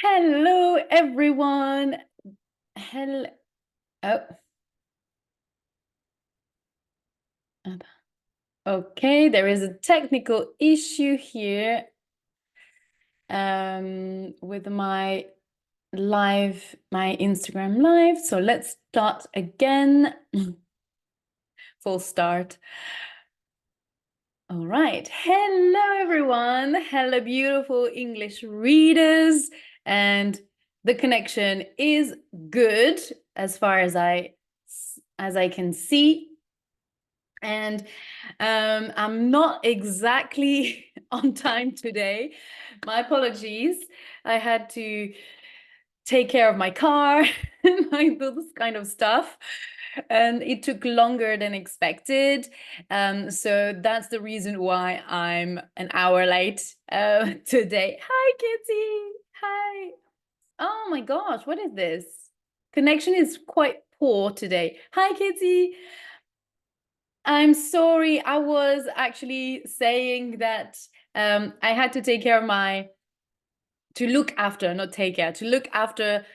Hello, everyone. Hello. Oh, okay. There is a technical issue here with my Instagram live. So let's start again. Full start. All right. Hello, everyone. Hello, beautiful English readers. And the connection is good as far as I can see. And I'm not exactly on time today. My apologies. I had to take care of my car and like those kind of stuff. And it took longer than expected. So that's the reason why I'm an hour late today. Hi, Kitty. Hi. Oh my gosh, what is this? Connection is quite poor today. Hi, Kitty. I'm sorry. I was actually saying that I had to take care of to look after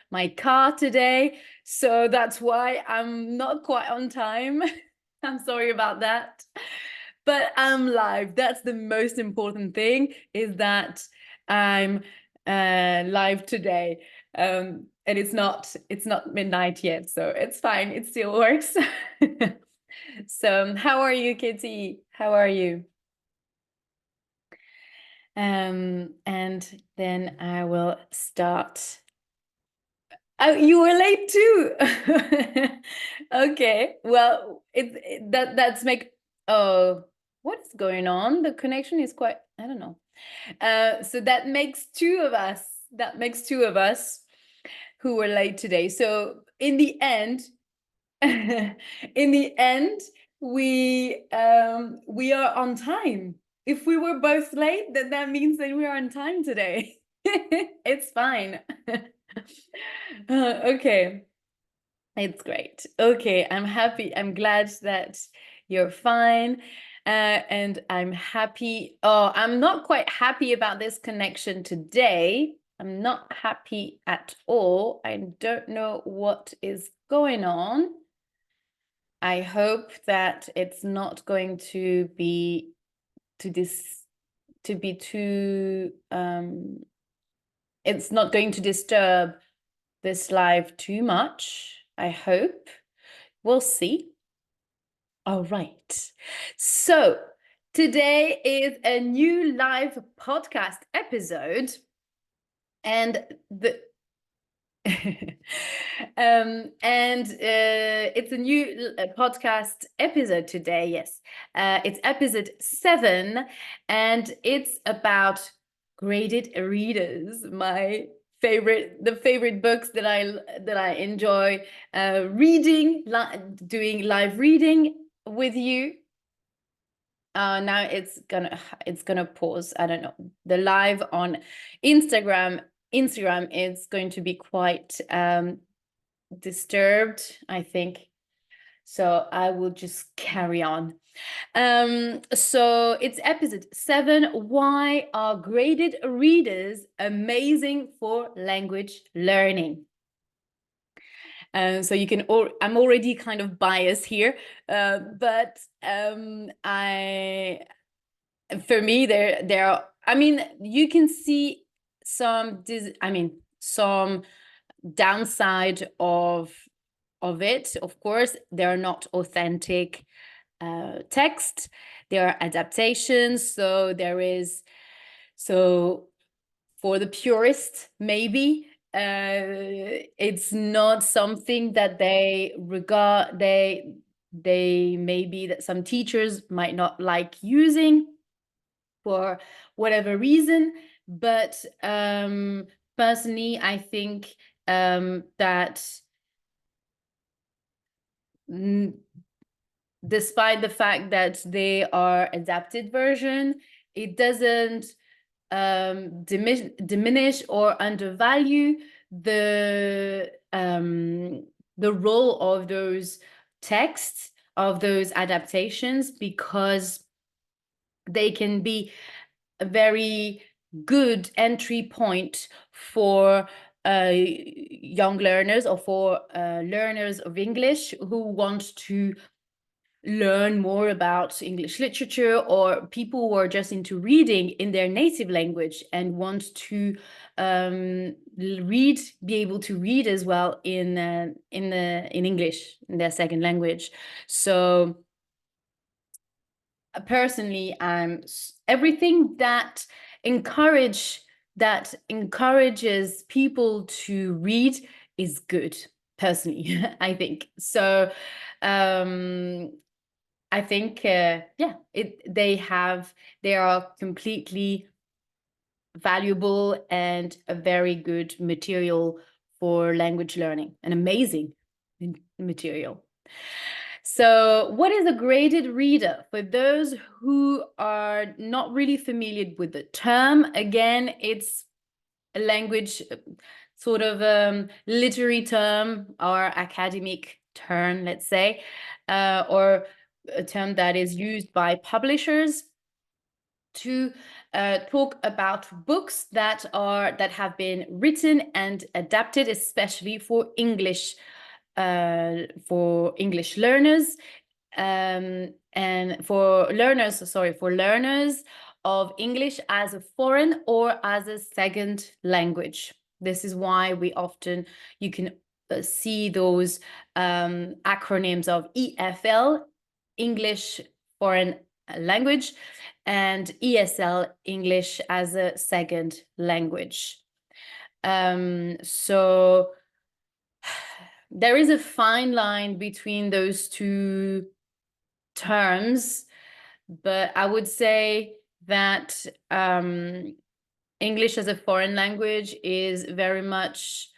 my car today. So that's why I'm not quite on time. I'm sorry about that. But I'm live. That's the most important thing, is that I'm live today. And it's not midnight yet, so it's fine. It still works. So how are you, Kitty? How are you? And then I will start. Oh, you were late too. Okay, well, that's make. Oh, what's going on? The connection is quite, I don't know. So that makes two of us. That makes two of us who were late today. So in the end, in the end, we are on time. If we were both late, then that means that we are on time today. It's fine. Okay, it's great. Okay, I'm happy. I'm glad that you're fine. And I'm happy. Oh, I'm not quite happy about this connection today. I'm not happy at all. I don't know what is going on. I hope that it's not going to be too it's not going to disturb this live too much. I hope. We'll see. All right. So today is a new live podcast episode, and it's a new podcast episode today. Yes, it's episode 7, and it's about graded readers. The favorite books that I enjoy reading, doing live reading with you. Now it's gonna pause. I don't know. The live on Instagram is going to be quite disturbed, I think. So I will just carry on. So it's episode 7. Why are graded readers amazing for language learning? So you can, I'm already kind of biased here, but for me, there are, I mean, you can see some downside of it. Of course, they are not authentic text. There are adaptations. So for the purist, maybe it's not something that they regard. They maybe that some teachers might not like using for whatever reason. But personally, I think that despite the fact that they are adapted version, it doesn't diminish or undervalue the role of those texts, of those adaptations, because they can be very good entry point for young learners, or for learners of English who want to learn more about English literature, or people who are just into reading in their native language and want to be able to read as well in English, in their second language. So personally, everything that encourages people to read is good, personally. I think so. I think yeah, they are completely valuable and a very good material for language learning, an amazing material. So what is a graded reader? For those who are not really familiar with the term, again, it's a language sort of literary term or academic term, let's say, or a term that is used by publishers to talk about books that have been written and adapted, especially for English learners, and for learners of English as a foreign or as a second language. This is why you can see those acronyms of EFL, English foreign language, and ESL, English as a second language. So there is a fine line between those two terms, but I would say that English as a foreign language is very much,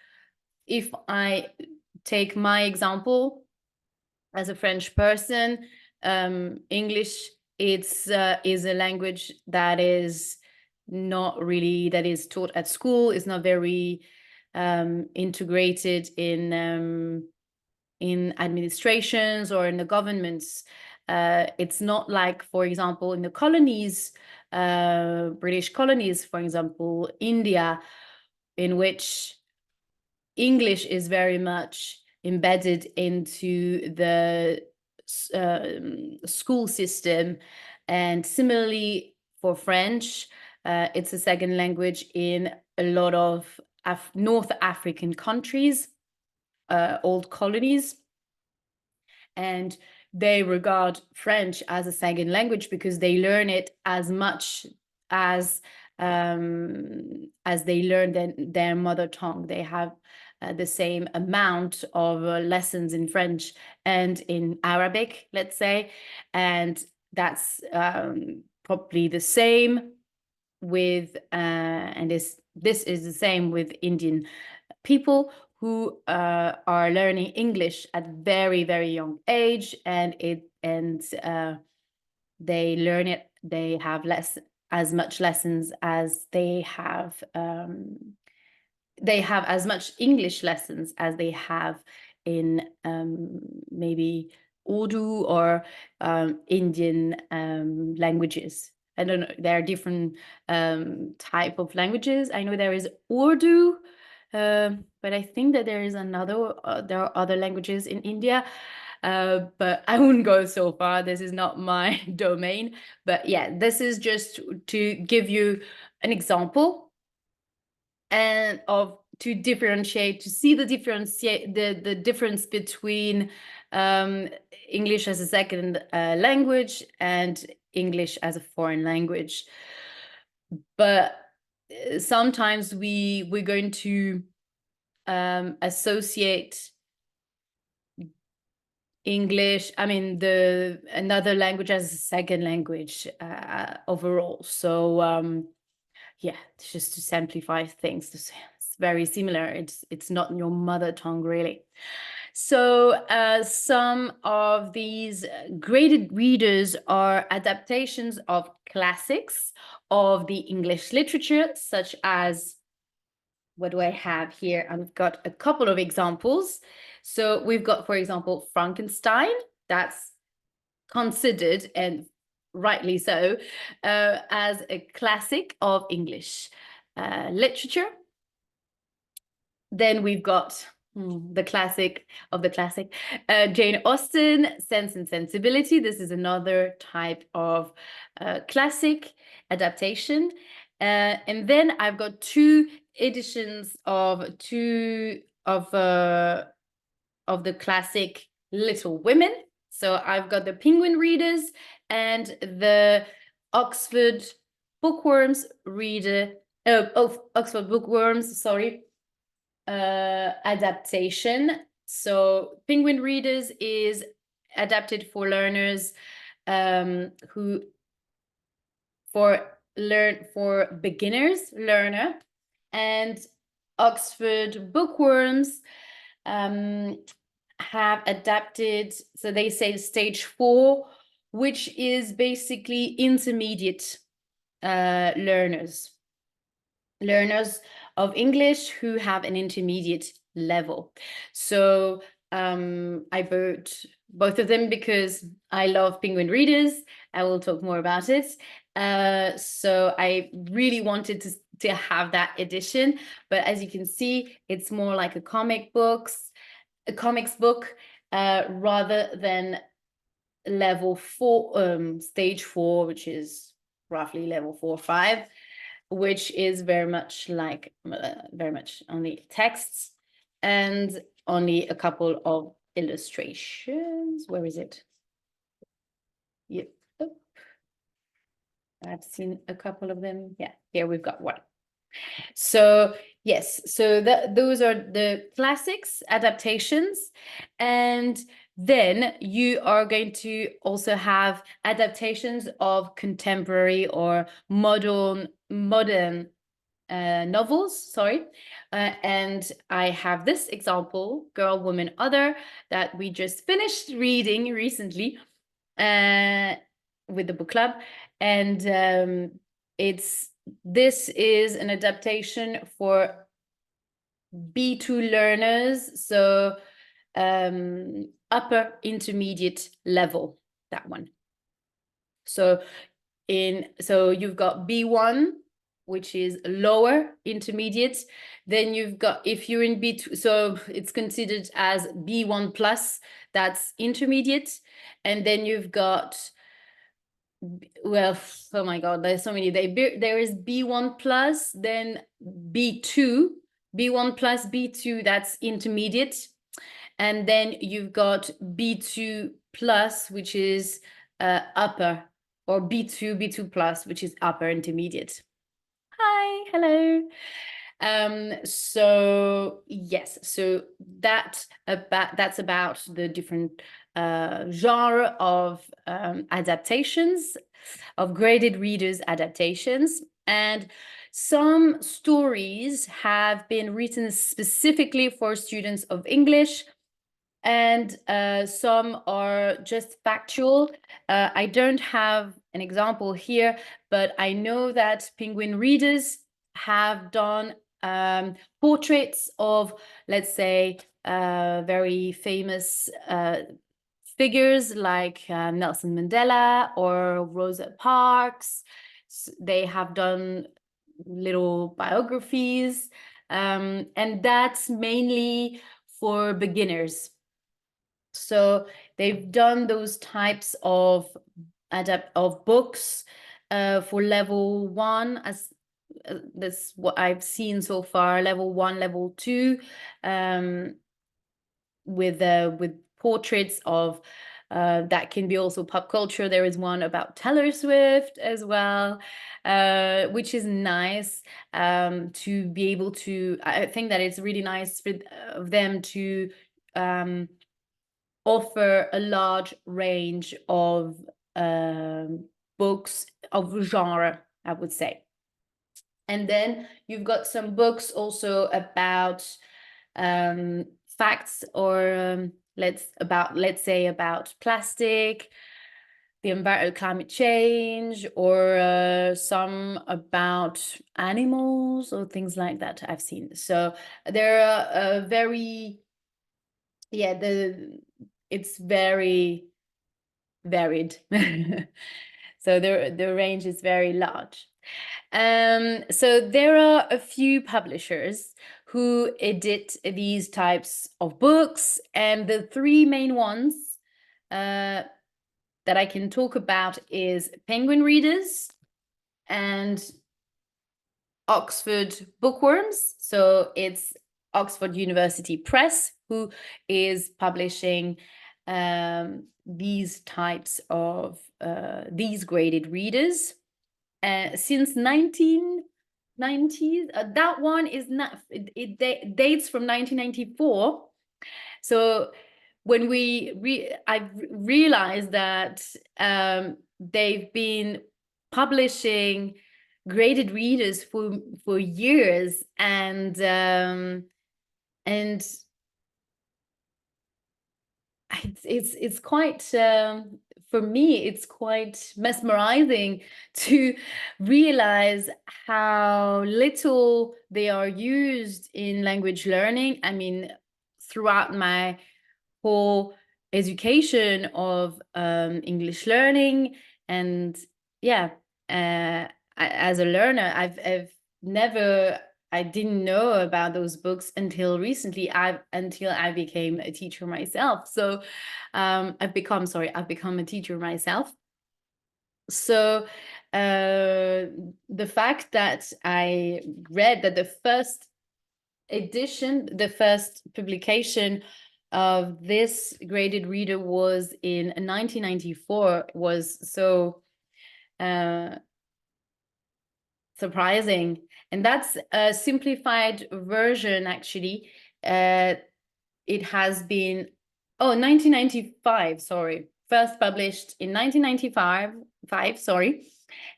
if I take my example as a French person, English is a language that is taught at school, is not very integrated in administrations or in the governments. It's not like, for example, in the colonies, British colonies, for example, India, in which English is very much embedded into the school system. And similarly for French, it's a second language in a lot of North African countries, old colonies. And they regard French as a second language because they learn it as much as they learn their mother tongue. They have the same amount of lessons in French and in Arabic, let's say, and that's probably the same with and this is the same with Indian people who are learning English at very, very young age, and they learn it. They have as much lessons as they have as much English lessons as they have in maybe Urdu or Indian languages. I don't know. There are different type of languages. I know there is Urdu, but I think that there is there are other languages in India, but I wouldn't go so far. This is not my domain. But yeah, this is just to give you an example and to differentiate, to see the difference between English as a second language and English as a foreign language. But sometimes we're going to associate English, another language as a second language overall. So yeah, just to simplify things, it's very similar. It's not your mother tongue, really. So some of these graded readers are adaptations of classics of the English literature, such as, what do I have here? I've got a couple of examples. So we've got, for example, Frankenstein. That's considered, and rightly so, as a classic of English literature. Then we've got the classic of the classic, Jane Austen, Sense and Sensibility. This is another type of classic adaptation. And then I've got two editions of the classic Little Women. So I've got the Penguin Readers and the Oxford Bookworms Oxford Bookworms, sorry, adaptation. So Penguin Readers is adapted for learners who for beginners learner, and Oxford Bookworms have adapted, so they say stage 4, which is basically intermediate learners of English who have an intermediate level. So I bought both of them because I love Penguin Readers. I will talk more about it. So I really wanted to have that edition, but as you can see, it's more like a comics book rather than level 4, stage 4, which is roughly level 4 or 5, which is very much like very much only texts and only a couple of illustrations. Where is it? Yep. Oh, I've seen a couple of them. Yeah, here we've got one. So yes, so those are the classics adaptations, and then you are going to also have adaptations of contemporary or modern novels, sorry. And I have this example, Girl, Woman, Other, that we just finished reading recently with the book club. And this is an adaptation for B2 learners, so upper intermediate level, that one. So you've got B1, which is lower intermediate. Then you've got, if you're in B2, so it's considered as B1 plus, that's intermediate. And then you've got, well, oh my God, there's so many. There is B1 plus, then B2, B1 plus B2, that's intermediate. And then you've got B2 plus, which is upper, or B2 plus, which is upper intermediate. Hi, hello. So yes, so that's about the different genre of adaptations, of graded readers adaptations. And some stories have been written specifically for students of English, and some are just factual. I don't have an example here, but I know that Penguin Readers have done portraits of, let's say, very famous figures like Nelson Mandela or Rosa Parks. They have done little biographies, and that's mainly for beginners. So they've done those types of books for level 1, as that's what I've seen so far, level 1, level 2, with portraits of that can be also pop culture. There is one about Taylor Swift as well, which is nice to be able to. I think that it's really nice for them to offer a large range of books of genre, I would say. And then you've got some books also about facts, or let's say about plastic, the climate change, or some about animals or things like that I've seen. So there are very, it's very varied. So the range is very large. So there are a few publishers who edit these types of books, and the three main ones that I can talk about is Penguin Readers and Oxford Bookworms. So it's Oxford University Press who is publishing these types of these graded readers. Since 1990s, that one is not, it dates from 1994. So when I've realized that they've been publishing graded readers for years, and it's quite for me it's quite mesmerizing to realize how little they are used in language learning. I mean, throughout my whole education of English learning, and yeah, as a learner, I've never, I didn't know about those books until recently. Until I became a teacher myself. So I've become a teacher myself. So the fact that I read that the first edition, the first publication of this graded reader was in 1994 was so surprising. And that's a simplified version, actually. It has been, 1995, sorry. First published in 1995, sorry.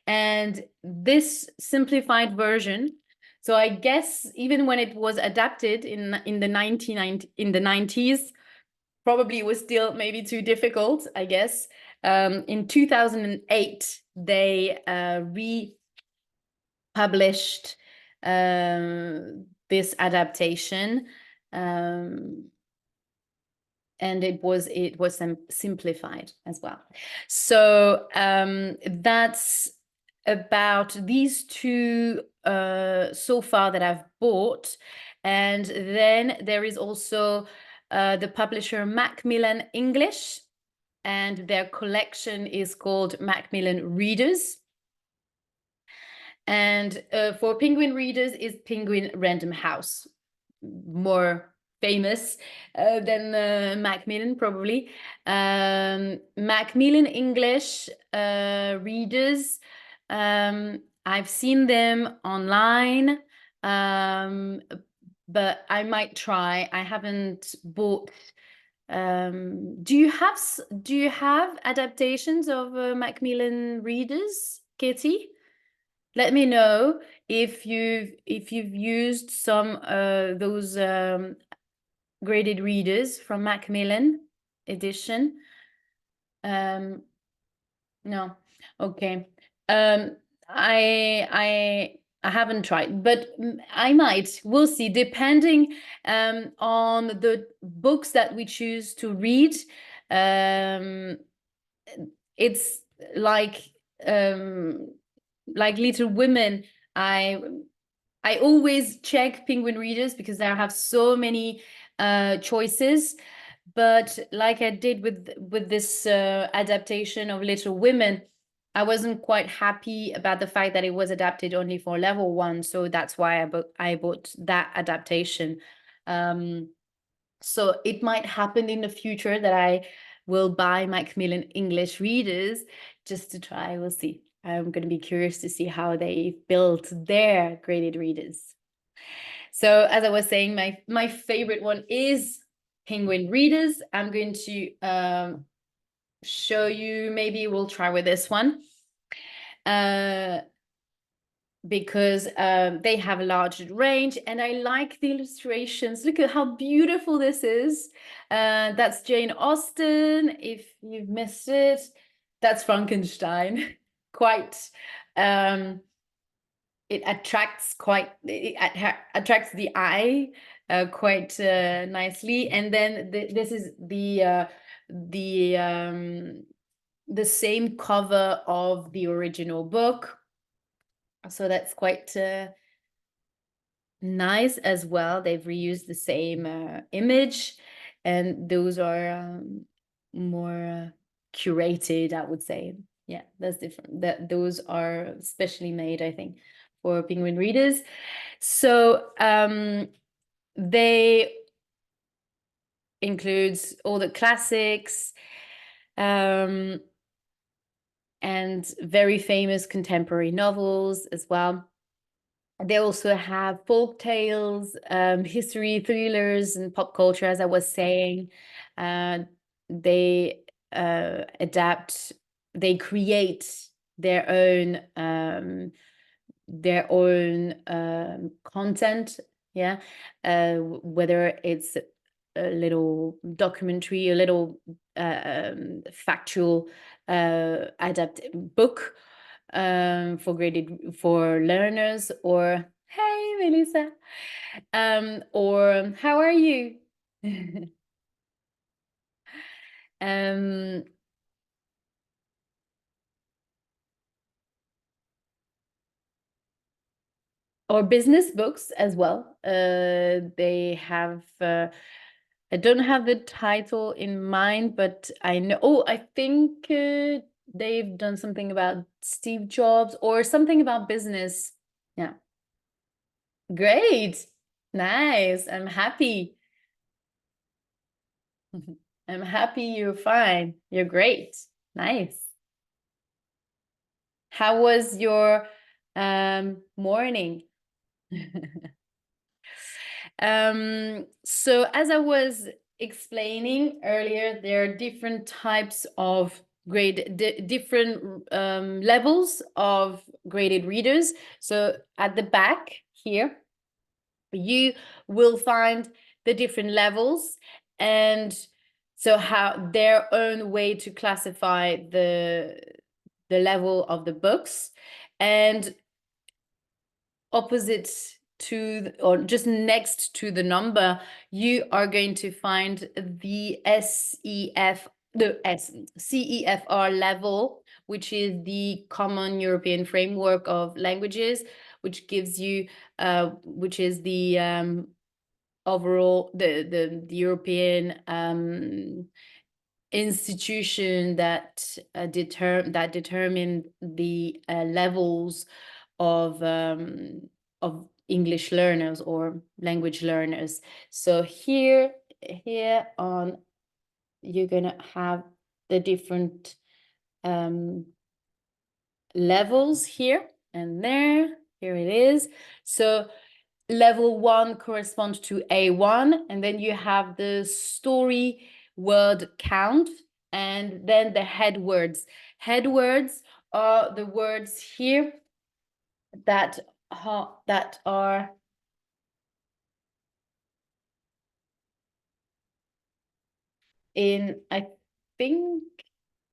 And this simplified version, so I guess even when it was adapted in the 90s, probably was still maybe too difficult, I guess. In 2008, they republished this adaptation, and it was simplified as well. So that's about these two so far that I've bought. And then there is also the publisher Macmillan English, and their collection is called Macmillan Readers. And for Penguin Readers is Penguin Random House, more famous than Macmillan, probably. Macmillan English readers, I've seen them online, but I might try. I haven't bought. Do you have adaptations of Macmillan readers, Katie? Let me know if you've used some those graded readers from Macmillan edition. No, okay. I haven't tried, but I might. We'll see, depending on the books that we choose to read. It's like Little Women. I always check Penguin Readers because I have so many choices. But like I did with this adaptation of Little Women, I wasn't quite happy about the fact that it was adapted only for level 1. So that's why I bought that adaptation. So it might happen in the future that I will buy Macmillan English readers just to try. We'll see. I'm going to be curious to see how they built their graded readers. So as I was saying, my favorite one is Penguin Readers. I'm going to show you, maybe we'll try with this one. Because they have a large range, and I like the illustrations. Look at how beautiful this is. That's Jane Austen, if you've missed it. That's Frankenstein. Quite, it attracts the eye quite nicely. And then this is the the same cover of the original book. So that's quite nice as well. They've reused the same image, and those are more curated, I would say. Yeah, that's different. Those are specially made, I think, for Penguin readers. So they includes all the classics and very famous contemporary novels as well. They also have folk tales, history, thrillers, and pop culture, as I was saying. They adapt, they create their own content, yeah, whether it's a little documentary, a little factual adapt book for learners, or hey Melissa, or how are you? um or business books as well. They have I don't have the title in mind, but I know, oh, I think they've done something about Steve Jobs or something about business. Yeah. Great. Nice. I'm happy. I'm happy you're fine. You're great. Nice. How was your morning? So as I was explaining earlier, there are different types of different levels of graded readers. So at the back here, you will find the different levels, and so how their own way to classify the level of the books. And opposite to, or just next to the number, you are going to find the CEFR level, which is the Common European Framework of Languages, which gives you which is the overall the European institution that determine the levels of English learners or language learners. So here on, you're gonna have the different levels here and there. Here it is. So level 1 corresponds to A1, and then you have the story word count, and then the head words. Head words are the words here that are in, I think,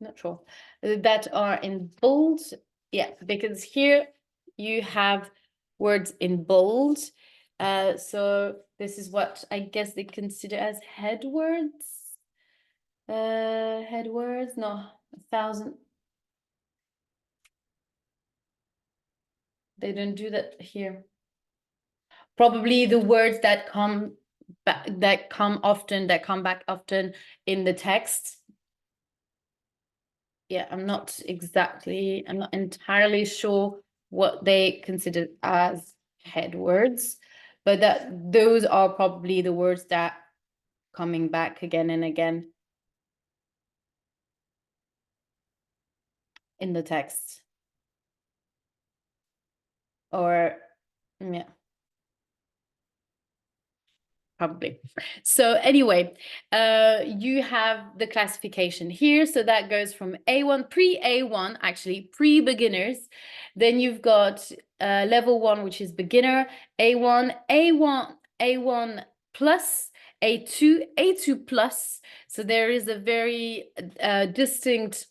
not sure, that are in bold. Yeah, because here you have words in bold. So this is what I guess they consider as head words. Head words, no, 1,000. They don't do that here. Probably the words that come back, that come back often in the text. Yeah, I'm not entirely sure what they consider as head words, but those are probably the words that coming back again and again in the text. Or yeah, probably. So anyway, you have the classification here. So that goes from A1, pre-A1, actually pre-beginners. Then you've got level 1, which is beginner, A1, A1 plus, A2, A2 plus. So there is a very distinct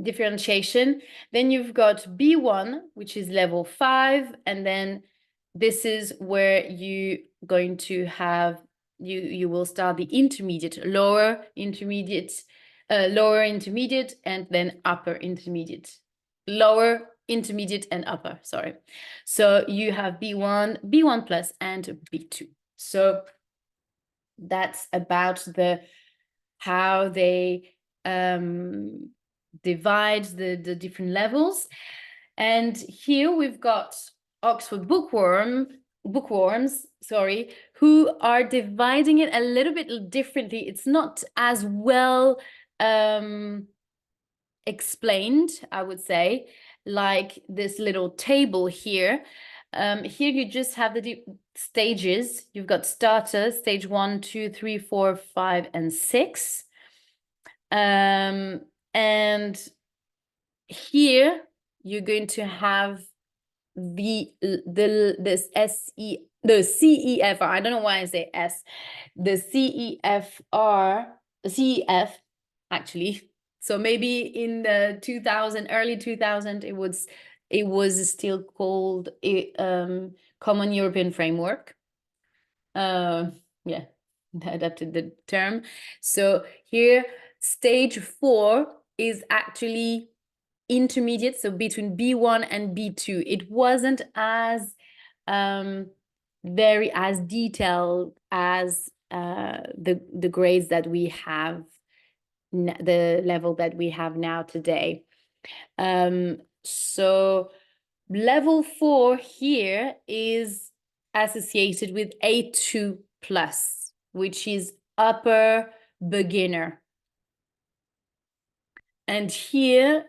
differentiation. Then you've got B1, which is level 5, and then this is where you going to have you will start the intermediate, lower intermediate lower intermediate, and then upper intermediate. Lower, intermediate, and upper, sorry. So you have B1, B1 plus, and B2. So that's about how they divide the different levels. And here we've got Oxford Bookworms, sorry, who are dividing it a little bit differently. It's not as well explained, I would say, like this little table here. Here you just have the stages. You've got starter, stage 1, 2, 3, 4, 5, and 6. And here you're going to have the CEFR. I don't know why I say S. The CEF actually. So maybe in the early 2000, it was still called a Common European Framework. Yeah, I adapted the term. So here, stage 4 is actually intermediate, so between B1 and B2. It wasn't as very as detailed as the grades that we have, the level that we have now today. So level 4 here is associated with A2 plus, which is upper beginner. And here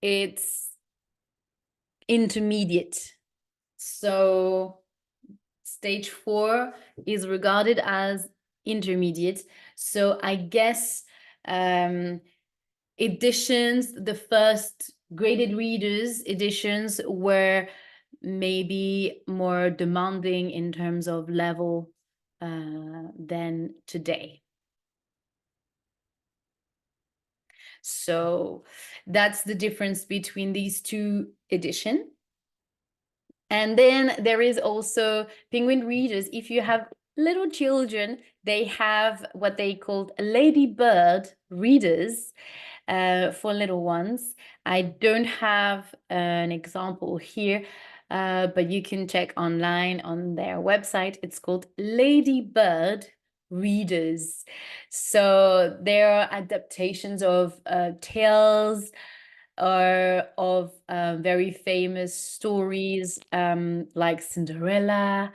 it's intermediate. So stage 4 is regarded as intermediate. So I guess editions, the first graded readers editions were maybe more demanding in terms of level than today. So that's the difference between these two editions. And then there is also Penguin Readers. If you have little children, they have what they called Ladybird Readers for little ones. I don't have an example here, but you can check online on their website. It's called Ladybird Readers. So there are adaptations of tales or of very famous stories like Cinderella,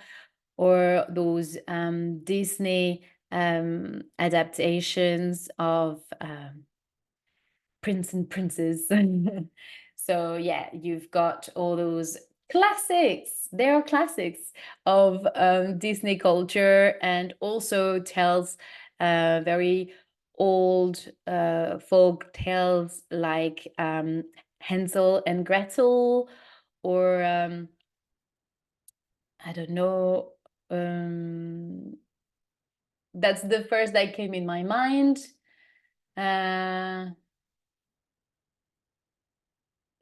or those Disney adaptations of Prince and Princess. So yeah, you've got all those classics. There are classics of Disney culture, and also tells very old folk tales like Hansel and Gretel, or I don't know. That's the first that came in my mind.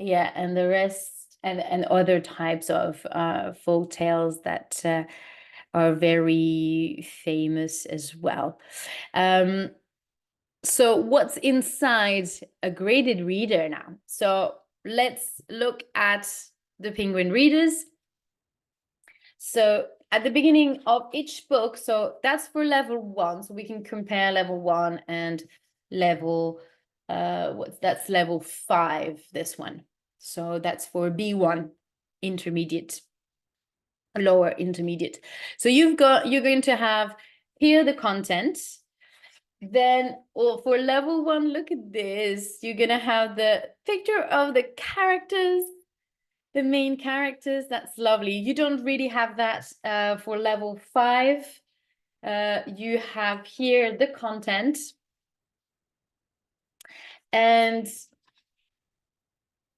Yeah, and the rest, and other types of folk tales that are very famous as well. So what's inside a graded reader now? So let's look at the Penguin Readers. So at the beginning of each book, so that's for level 1, so we can compare level 1 and level that's level 5, this one. So that's for B1, intermediate, lower intermediate. So you're going to have here the content. Then, well, for level 1, look at this. You're gonna have the picture of the characters, the main characters. That's lovely. You don't really have that for level 5. You have here the content, and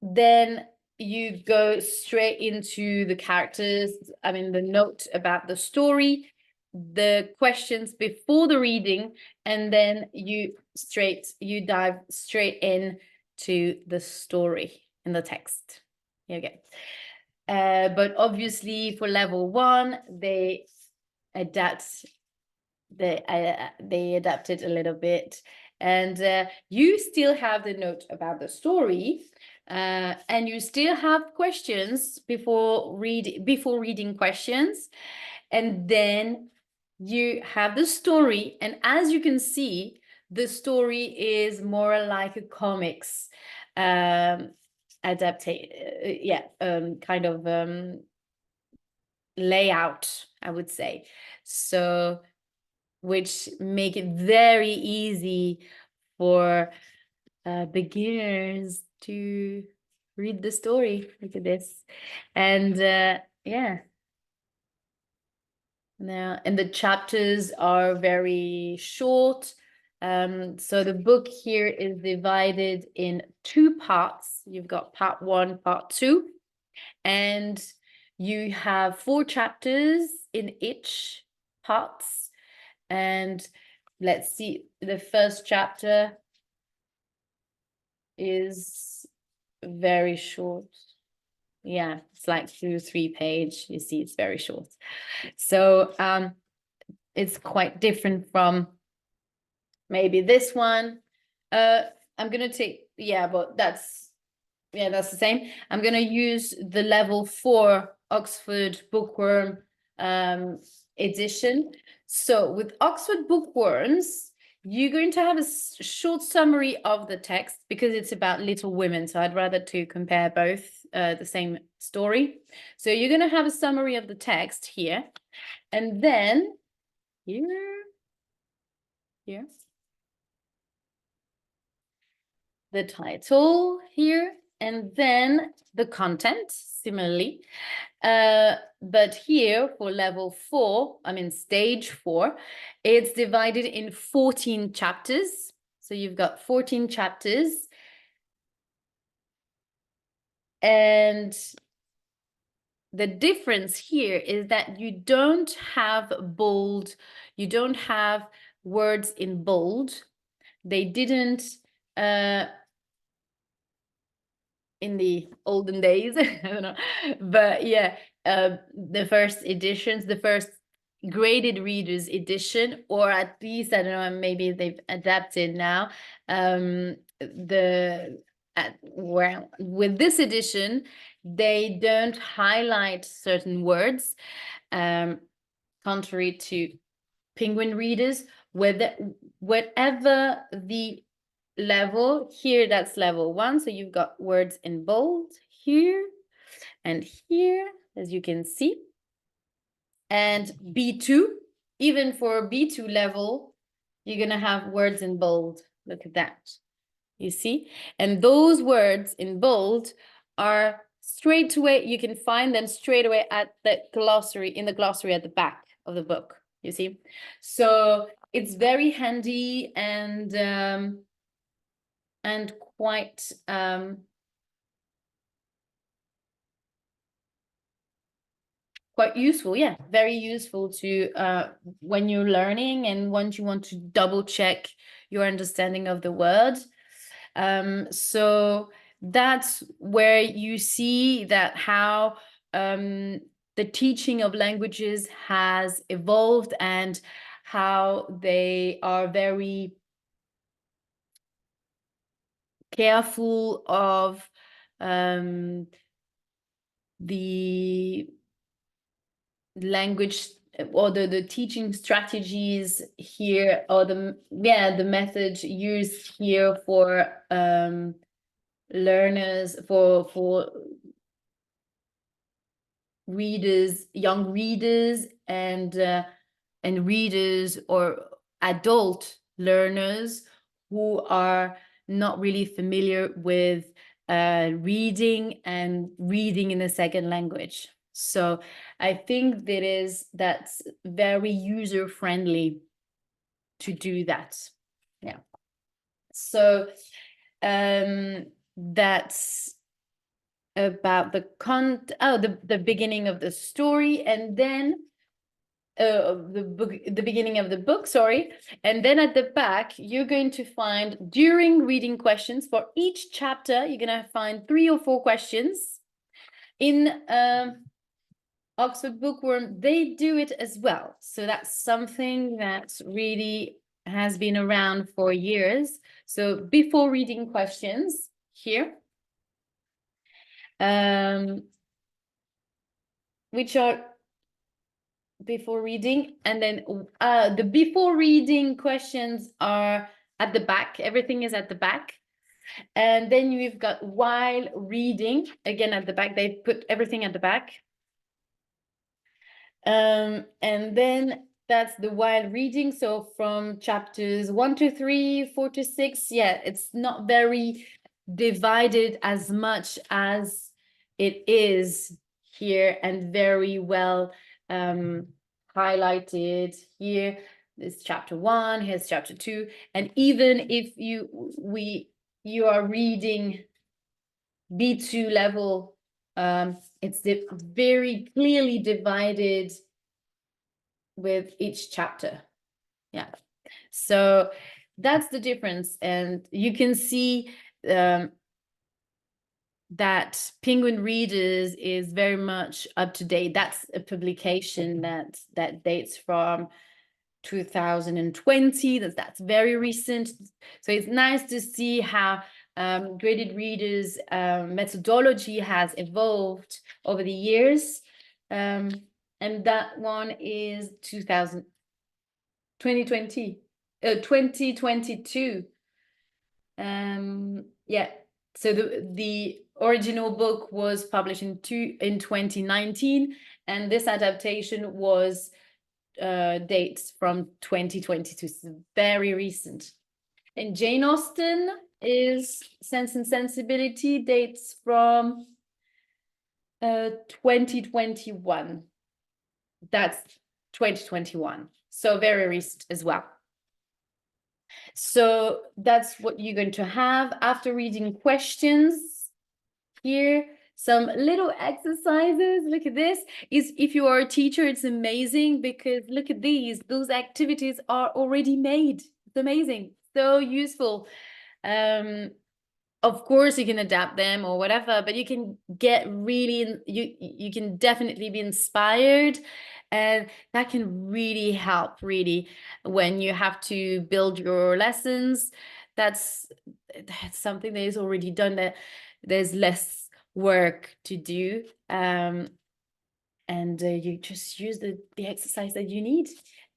then you go straight into the characters. I mean, the note about the story, the questions before the reading, and then you dive straight in to the story in the text. Here you go. But obviously for level 1, they adapt it a little bit, And you still have the note about the story, and you still have questions before reading questions. And then you have the story, and as you can see, the story is more like a comics kind of layout, I would say. So which make it very easy for beginners to read the story. Look at this. And yeah. Now, and the chapters are very short. So the book here is divided in 2 parts. You've got part 1, part 2, and you have 4 chapters in each parts. And let's see, the first chapter is very short. Yeah, it's like 2 or 3 page. You see, it's very short. So it's quite different from maybe this one. I'm gonna take, yeah, but that's the same. I'm gonna use the level 4 Oxford Bookworm edition. So with Oxford Bookworms, you're going to have a short summary of the text because it's about Little Women. So I'd rather to compare both the same story. So you're going to have a summary of the text here. And then here, the title here, and then the content similarly. But here for level 4, I mean stage 4, it's divided in 14 chapters. So you've got 14 chapters. And the difference here is that you don't have bold, you don't have words in bold. They didn't in the olden days, I don't know, but yeah, the first editions, the first graded readers edition, or at least, I don't know, maybe they've adapted now, well, with this edition, they don't highlight certain words, contrary to Penguin readers, whatever the level here, that's level 1. So you've got words in bold here and here, as you can see. And B2, even for B2 level, you're going to have words in bold. Look at that. You see? And those words in bold are straight away, you can find them straight away at the glossary, in the glossary at the back of the book. You see? So it's very handy and quite quite useful. Yeah, very useful to when you're learning and once you want to double check your understanding of the word. So that's where you see that how the teaching of languages has evolved and how they are very careful of the language or the teaching strategies here, or the methods used here for learners, for readers, young readers, and readers or adult learners who are not really familiar with reading in a second language. So I think that's very user friendly to do that. Yeah. So that's about the beginning of the story, and then the beginning of the book, sorry. And then at the back, you're going to find during reading questions for each chapter. You're going to find 3 or 4 questions. In Oxford Bookworm, they do it as well. So that's something that's really has been around for years. So before reading questions here, which are before reading, and then the before reading questions are at the back. Everything is at the back. And then you've got while reading, again at the back. They put everything at the back. And then that's the while reading. So from chapters 1 to 3, 4 to 6, yeah, it's not very divided as much as it is here, and very well highlighted here. This chapter 1, here's chapter 2. And even if you are reading B2 level, it's very clearly divided with each chapter. Yeah, so that's the difference. And you can see that Penguin Readers is very much up to date. That's a publication that dates from 2020. That's very recent. So it's nice to see how graded readers methodology has evolved over the years. And that one is 2022. Yeah, so the original book was published in 2019, and this adaptation was dates from 2022, so very recent. And Jane Austen is Sense and Sensibility, dates from 2021. That's 2021, so very recent as well. So that's what you're going to have after reading questions. Here, some little exercises. Look at this. If you are a teacher, it's amazing, because look at these. Those activities are already made. It's amazing. So useful. Of course, you can adapt them or whatever, but you can get really, you can definitely be inspired, and that can really help, really, when you have to build your lessons. That's something that is already done, that there's less work to do, and you just use the exercise that you need.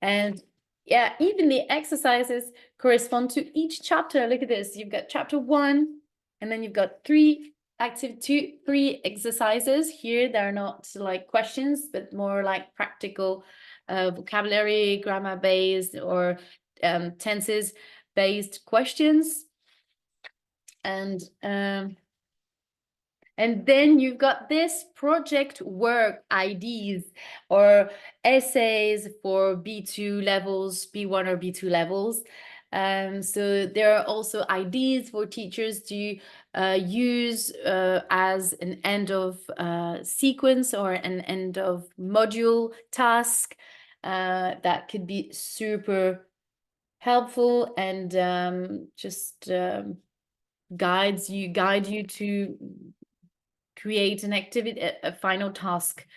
And yeah, even the exercises correspond to each chapter. Look at this. You've got chapter 1, and then you've got 3 exercises here. They're not like questions, but more like practical vocabulary, grammar based, or tenses based questions. And then you've got this project work ideas or essays for B2 levels, B1 or B2 levels. So there are also ideas for teachers to use as an end of sequence or an end of module task that could be super helpful, and just guide you to create an activity, a final task.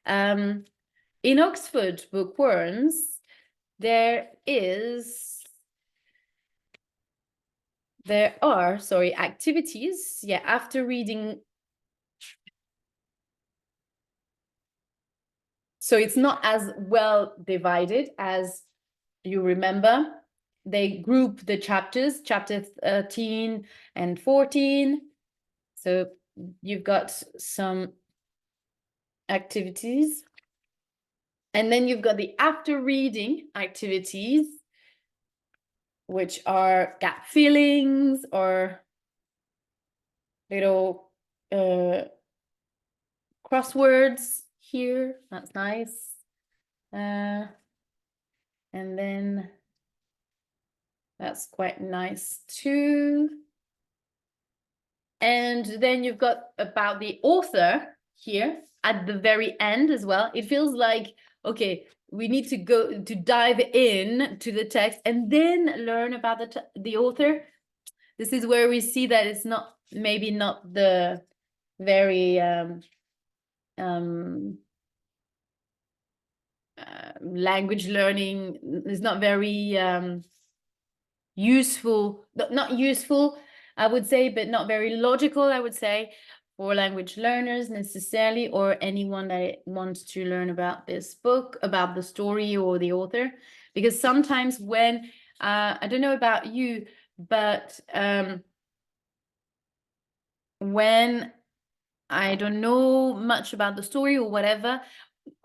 In Oxford Bookworms, there are activities. Yeah, after reading. So it's not as well divided as you remember. They group the chapters, chapter 13 and 14. So you've got some activities. And then you've got the after reading activities, which are gap fillings or little crosswords here. That's nice. And then that's quite nice too. And then you've got about the author here at the very end as well. It feels like, okay, we need to go to dive in to the text and then learn about the author. This is where we see that it's not, maybe not the very language learning is not very useful, not useful, I would say, but not very logical, I would say, for language learners necessarily, or anyone that wants to learn about this book, about the story or the author. Because sometimes when, I don't know about you, but when I don't know much about the story or whatever,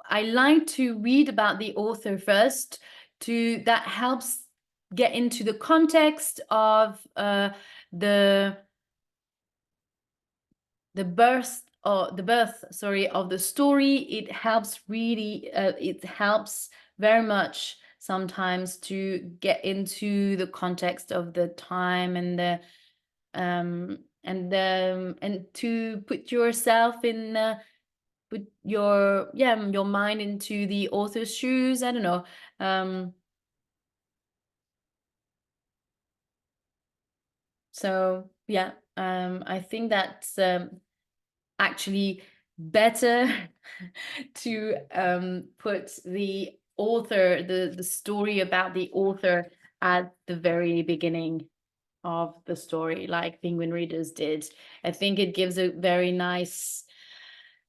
I like to read about the author first. That helps get into the context of the birth, sorry, of the story. It helps really, it helps very much sometimes to get into the context of the time and the and to put yourself in put your mind into the author's shoes. I don't know. So yeah, I think that's actually better to put the author, the story about the author at the very beginning of the story, like Penguin Readers did. I think it gives a very nice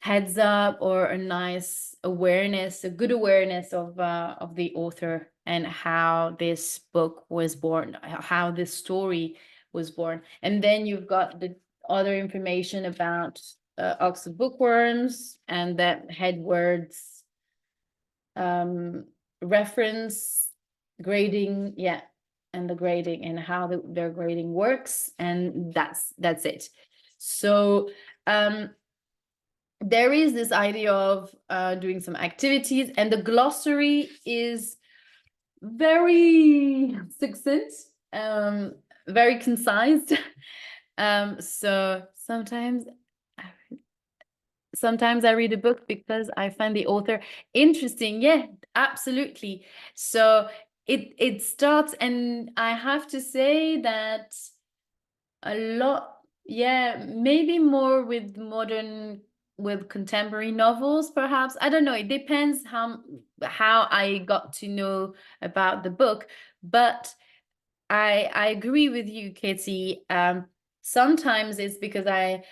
heads up, or a nice awareness, a good awareness of the author and how this book was born, how this story was born. And then you've got the other information about Oxford Bookworms and that head words, reference, grading, yeah, and the grading and how their grading works, and that's it. So there is this idea of doing some activities, and the glossary is very succinct, very concise. So sometimes I read a book because I find the author interesting. Yeah, absolutely. So it starts, and I have to say that a lot, yeah, maybe more with contemporary novels, perhaps. I don't know. It depends how I got to know about the book. But I agree with you, Katie. Sometimes it's because I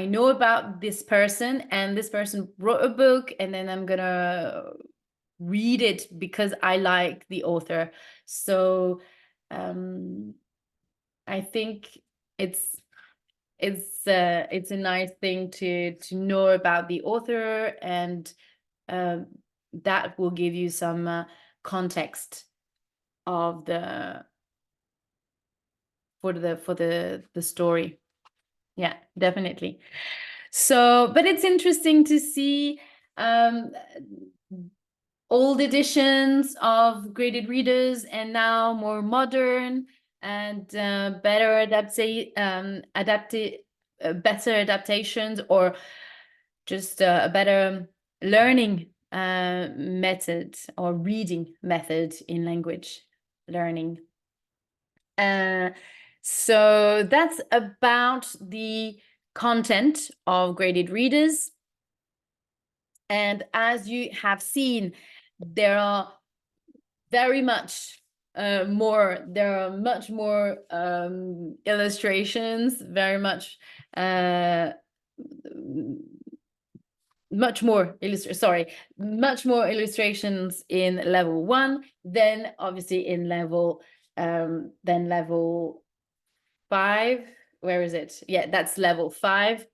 know about this person, and this person wrote a book, and then I'm gonna read it because I like the author. So I think it's it's a nice thing to know about the author, and that will give you some context of the for the story. Yeah, definitely. So, but it's interesting to see um old editions of graded readers, and now more modern and better adaptations, or just a better learning method, or reading method in language learning. So that's about the content of graded readers. And as you have seen, there are very much there are much more illustrations, very much much more illustrations in level 1 than obviously in level 5. Where is it? Yeah, that's level 5.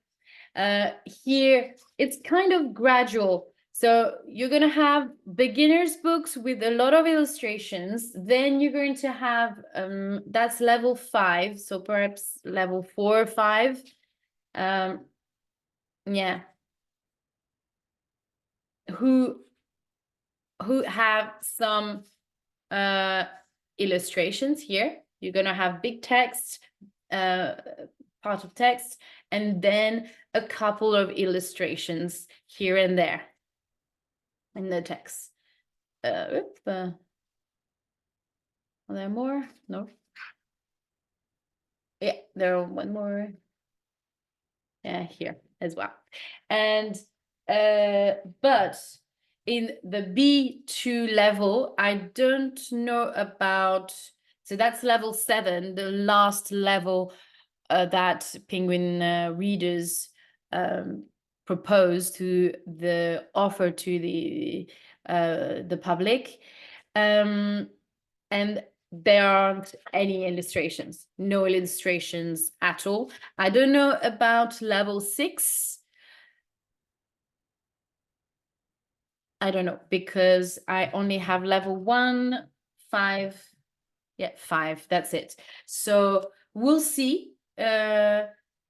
Here it's kind of gradual. So you're going to have beginners books with a lot of illustrations. Then you're going to have that's level 5, so perhaps level 4 or 5. Yeah, who have some illustrations. Here you're going to have big text, part of text, and then a couple of illustrations here and there in the text. Are there more? No. Yeah, there are one more. Yeah, here as well. And but in the B2 level, I don't know about. So that's level 7, the last level that Penguin Readers propose to the offer to the public. And there aren't any illustrations, no illustrations at all. I don't know about level 6. I don't know, because I only have level 1, 5. Yeah, 5, that's it. So we'll see in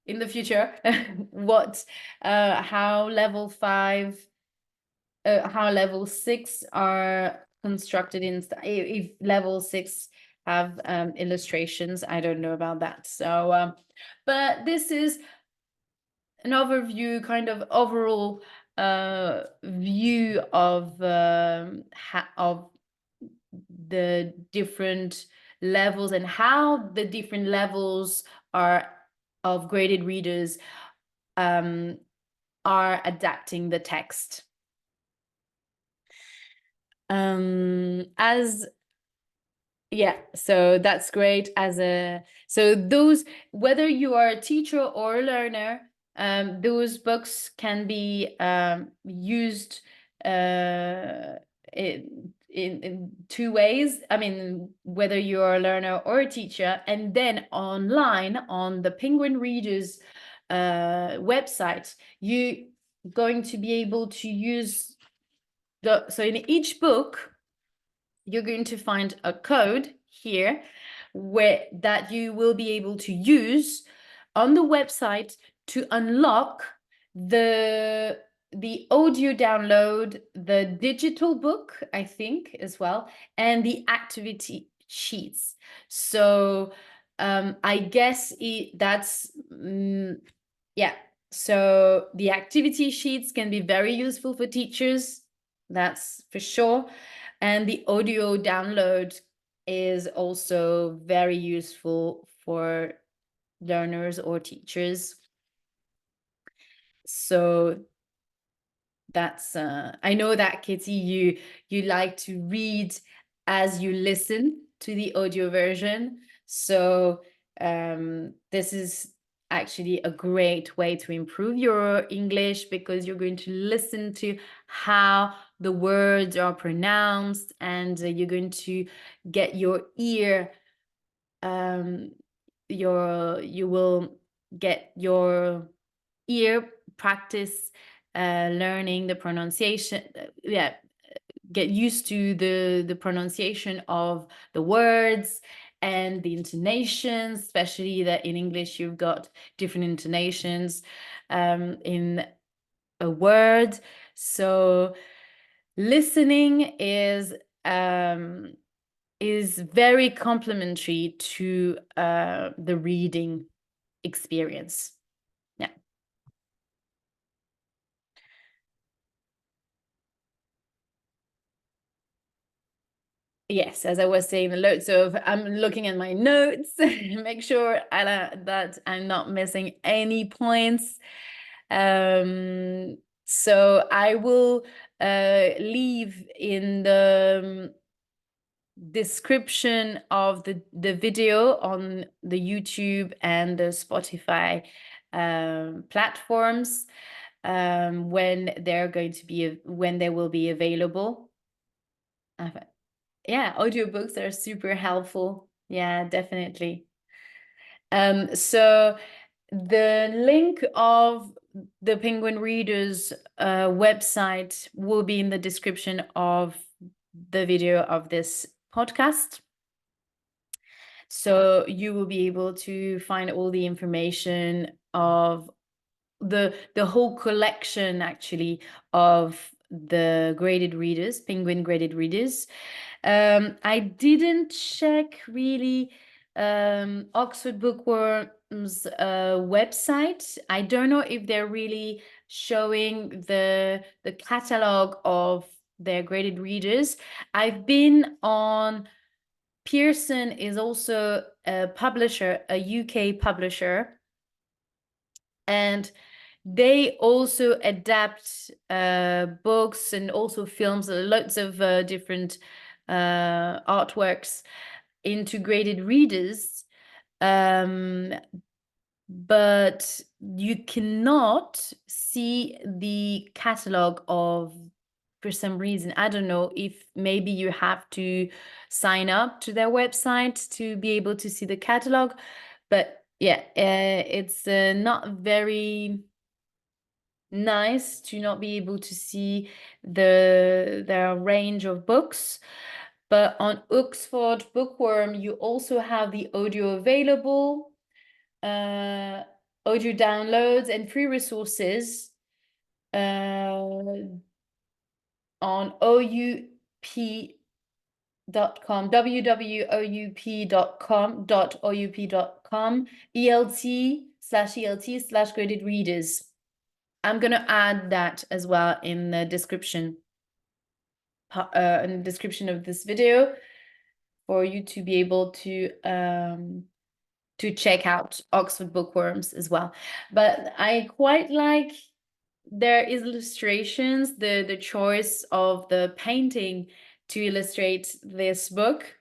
the future what how level 5 how level 6 are constructed in, if level 6 have illustrations. I don't know about that. So but this is an overview, kind of overall view of of the different levels and how the different levels are of graded readers are adapting the text. As Yeah, so that's great. So those, whether you are a teacher or a learner, those books can be used in 2 ways. I mean, whether you're a learner or a teacher, and then online on the Penguin Readers website, you're going to be able to use so in each book you're going to find a code here that you will be able to use on the website to unlock the audio download, the digital book, I think, as well, and the activity sheets. So I guess that's yeah. So the activity sheets can be very useful for teachers, that's for sure. And the audio download is also very useful for learners or teachers. So that's I know that, Kitty, you like to read as you listen to the audio version. So this is actually a great way to improve your English, because you're going to listen to how the words are pronounced, and you're going to get your ear you will get your ear practice learning the pronunciation. Get used to the pronunciation of the words and the intonations, especially that in English you've got different intonations in a word. So listening is very complementary to the reading experience. Yeah. Yes, as I was saying, loads of, I'm looking at my notes, make sure that I'm not missing any points. So I will leave in the description of the video on the YouTube and the Spotify platforms when when they will be available. Yeah, audiobooks are super helpful. Yeah, definitely. So the link of the Penguin Readers website will be in the description of the video of this podcast. So you will be able to find all the information of the whole collection, actually, of the graded readers, Penguin graded readers. I didn't check really Oxford Bookworms website. I don't know if they're really showing the catalog of their graded readers. I've been on Pearson, is also a publisher, a UK publisher, and they also adapt books and also films, lots of different artworks integrated readers, but you cannot see the catalog of, for some reason, I don't know if maybe you have to sign up to their website to be able to see the catalog, but yeah, it's not very nice to not be able to see their range of books. But on Oxford Bookworm, you also have the audio available, audio downloads and free resources on oup.com, www.oup.com, ELT/graded readers. I'm going to add that as well in the description of this video for you to be able to check out Oxford Bookworms as well. But I quite like their illustrations, the choice of the painting to illustrate this book.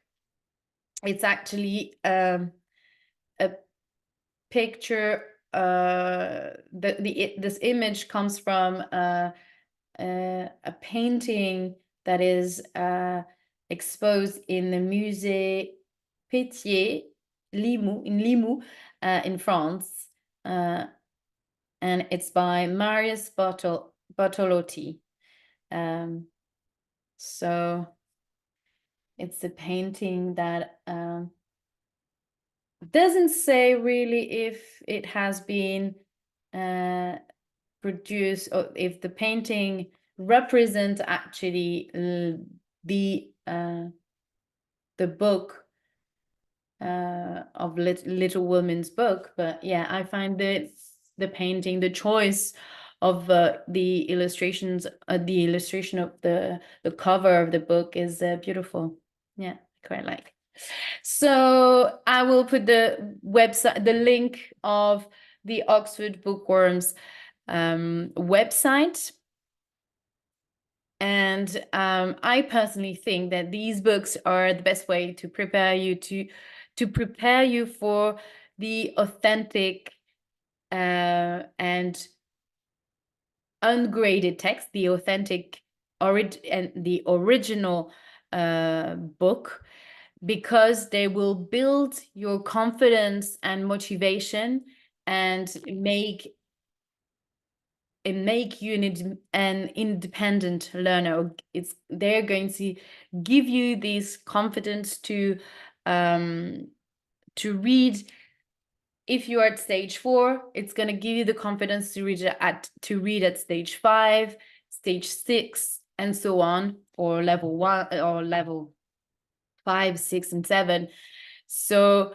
It's actually a picture. This image comes from a painting that is exposed in the Musée Pétier, Limoux, in France, and it's by Marius Bartolotti. So it's a painting that doesn't say really if it has been produced, or if the painting represents actually the book of Little Woman's book. But yeah, I find that the painting, the choice of the illustrations, the illustration of the cover of the book is beautiful. Yeah, quite like. So I will put the website, the link of the Oxford Bookworms website. And I personally think that these books are the best way to prepare you for the authentic and ungraded text, the authentic and the original book, because they will build your confidence and motivation and make you an independent learner. They're going to give you this confidence to read. If you are at stage 4, it's going to give you the confidence to read at stage 5, stage 6, and so on, or level 1 or level 5, 6, and 7. So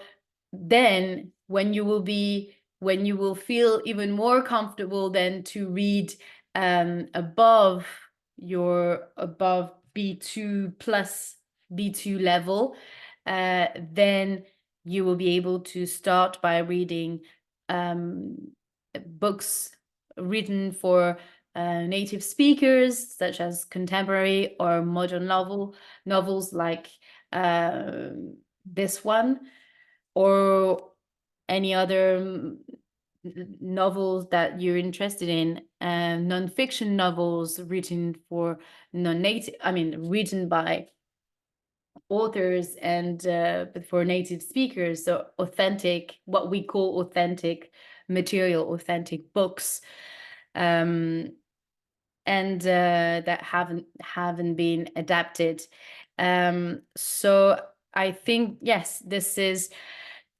then when you will feel even more comfortable then to read above B2 plus B2 level, then you will be able to start by reading books written for native speakers, such as contemporary or modern novels like this one, or any other novels that you're interested in, non-fiction novels written for written by authors and but for native speakers. So authentic, what we call authentic material, authentic books, and that haven't been adapted. So I think, yes, this is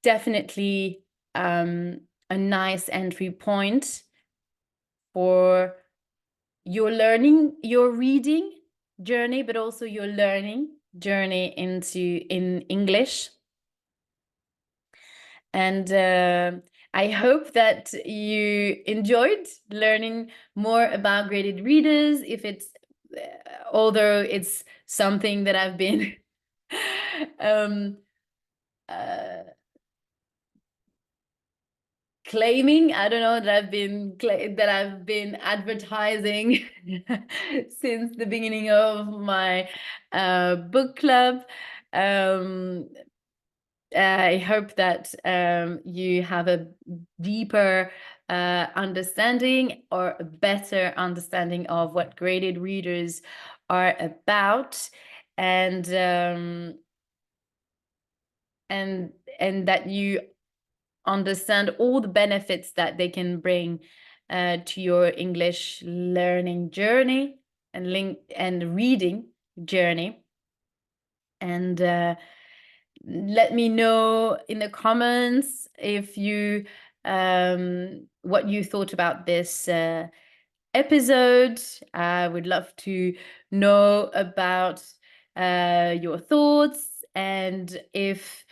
definitely a nice entry point for your reading journey, but also your learning journey in English. And I hope that you enjoyed learning more about graded readers. If it's although it's something that I've been claiming, I don't know, that I've been advertising since the beginning of my book club. I hope that you have a deeper understanding or a better understanding of what graded readers are about, and um, and and that you understand all the benefits that they can bring to your English learning journey and reading journey. And let me know in the comments if you what you thought about this episode. I would love to know about your thoughts, and if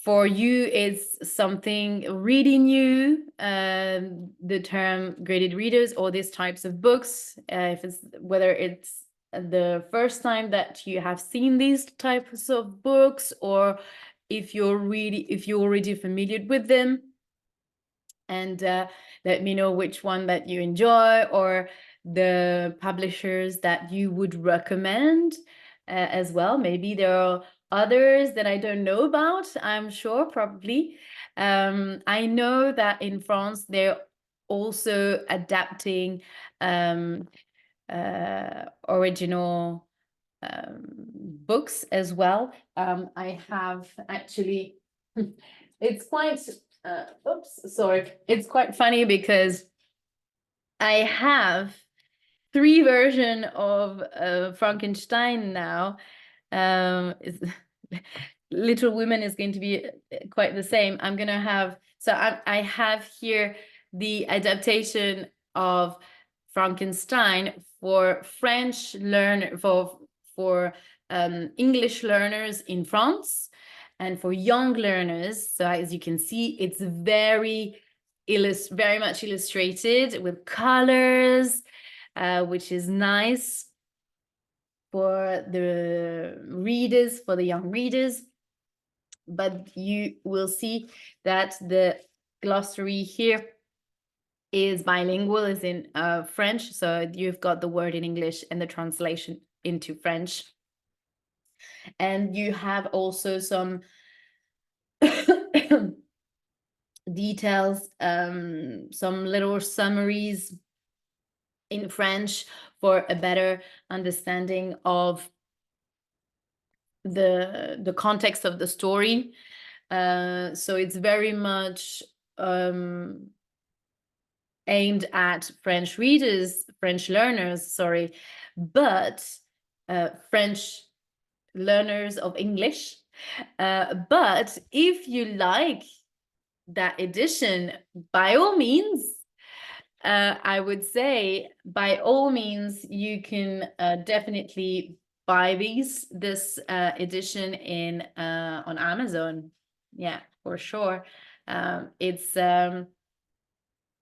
for you it's something really new, the term graded readers or these types of books, if it's whether it's the first time that you have seen these types of books, or if you're already familiar with them. And let me know which one that you enjoy, or the publishers that you would recommend as well. Maybe there are others that I don't know about. I'm sure, probably. I know that in France, they're also adapting original books as well. I have actually, it's quite, oops, sorry. It's quite funny because I have 3 versions of Frankenstein now. Um, Little Women is going to be quite the same. I'm gonna have, so I have here the adaptation of Frankenstein for French for English learners in France, and for young learners. So as you can see, it's very much illustrated with colors, which is nice for the readers, for the young readers. But you will see that the glossary here is bilingual, is in French. So you've got the word in English and the translation into French. And you have also some details, some little summaries in French for a better understanding of the context of the story. So it's very much aimed at French readers, French learners, sorry, but French learners of English. But if you like that edition, by all means, I would say by all means, you can definitely buy this edition in on Amazon. Yeah, for sure. It's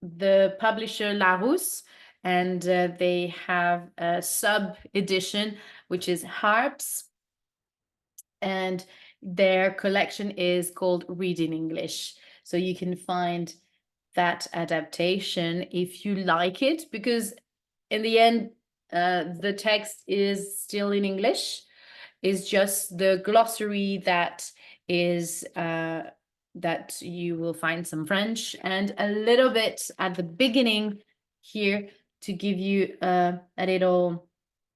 the publisher Larousse, and they have a sub edition, which is Harps, and their collection is called Reading English. So you can find that adaptation if you like it, because in the end, the text is still in English. It's just the glossary that is that you will find some French, and a little bit at the beginning here to give you a little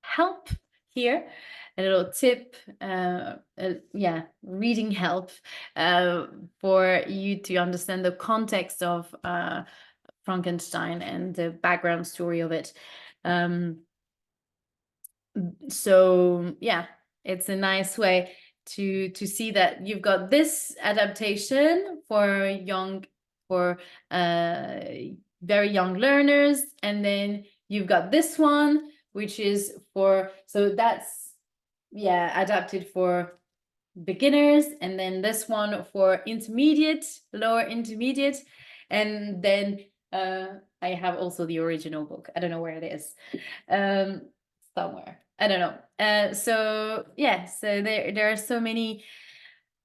help here, a little tip, yeah, reading help for you to understand the context of Frankenstein and the background story of it. So yeah, it's a nice way to see that you've got this adaptation for very young learners, and then you've got this one, which is for, so that's, yeah, adapted for beginners, and then this one for intermediate, lower intermediate, and then I have also the original book. I don't know where it is, somewhere, I don't know. So yeah, so there are so many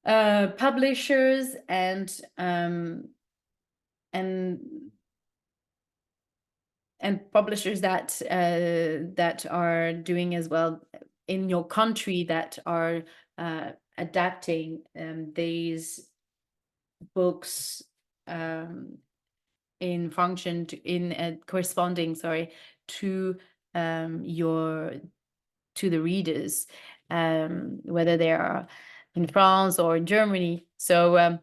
publishers and publishers that that are doing as well in your country, that are adapting these books in function in corresponding, sorry, to the readers, whether they are in France or in Germany. So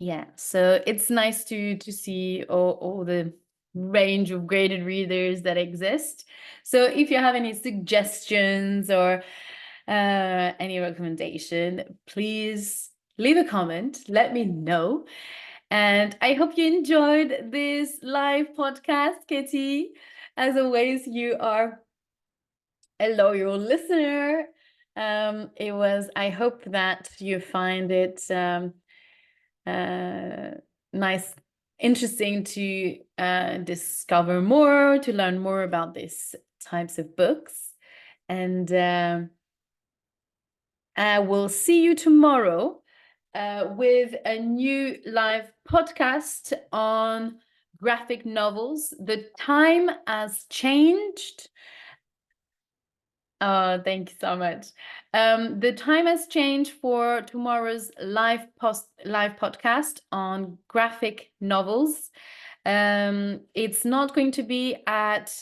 yeah, so it's nice to see all the range of graded readers that exist. So if you have any suggestions or any recommendation, please leave a comment, let me know. And I hope you enjoyed this live podcast, Kitty. As always, you are a loyal listener. I hope that you find it nice, interesting to discover more, to learn more about these types of books. And I will see you tomorrow with a new live podcast on graphic novels. The time has changed. Oh, thank you so much. The time has changed for tomorrow's live podcast on graphic novels. It's not going to be at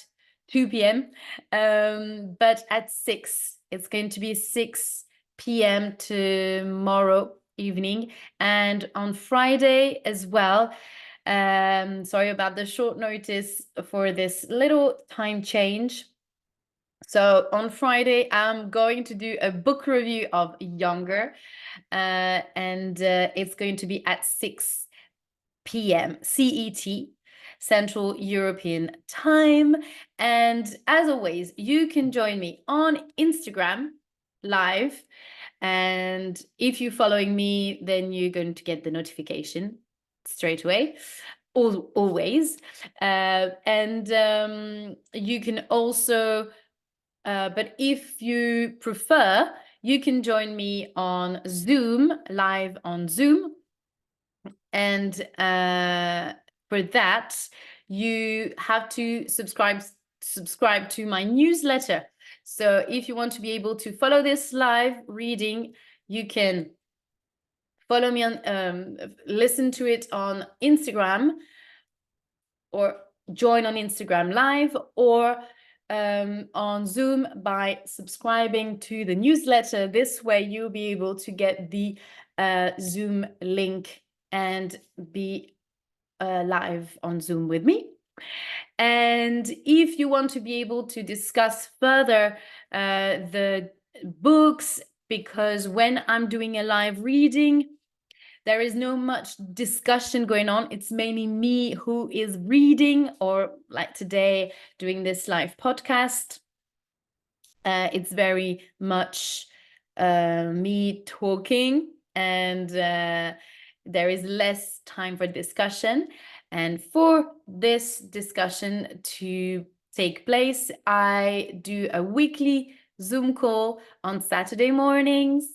2 p.m., but at 6. It's going to be 6 p.m. tomorrow evening, and on Friday as well. Sorry about the short notice for this little time change. So on Friday, I'm going to do a book review of Younger, and it's going to be at 6 p.m. CET, Central European Time. And as always, you can join me on Instagram live. And if you're following me, then you're going to get the notification straight away. Always. And you can also... but if you prefer, you can join me on Zoom, live on Zoom. And for that, you have to subscribe to my newsletter. So if you want to be able to follow this live reading, you can follow me on, listen to it on Instagram, or join on Instagram live, or on Zoom by subscribing to the newsletter. This way you'll be able to get the Zoom link and be live on Zoom with me. And if you want to be able to discuss further the books, because when I'm doing a live reading, there is no much discussion going on. It's mainly me who is reading, or like today, doing this live podcast. It's very much me talking, and there is less time for discussion. And for this discussion to take place, I do a weekly Zoom call on Saturday mornings.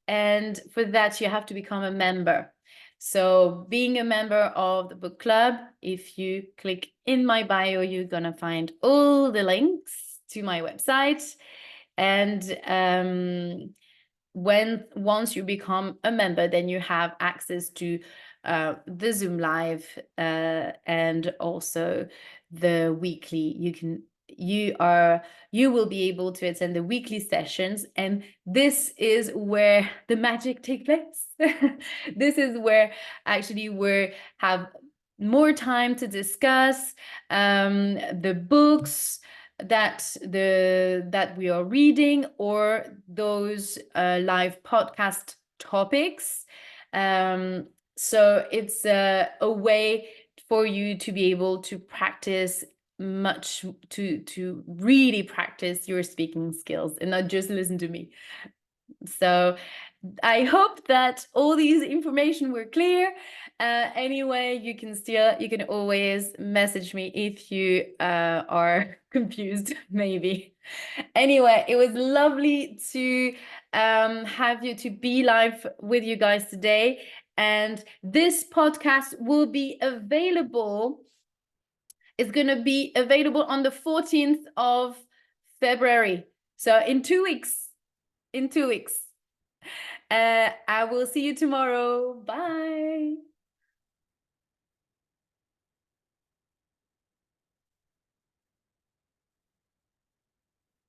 And for that, you have to become a member. So being a member of the book club, if you click in my bio, you're going to find all the links to my website. And once you become a member, then you have access to the Zoom live, and also the weekly. You will be able to attend the weekly sessions, and this is where the magic takes place. This is where actually we have more time to discuss the books that we are reading, or those live podcast topics. So it's a way for you to be able to practice to really practice your speaking skills and not just listen to me. So I hope that all these information were clear. Anyway, you can always message me if you are confused, maybe. Anyway, it was lovely to be live with you guys today. And this podcast will be available. It's going to be available on the 14th of February. So in 2 weeks. I will see you tomorrow. Bye.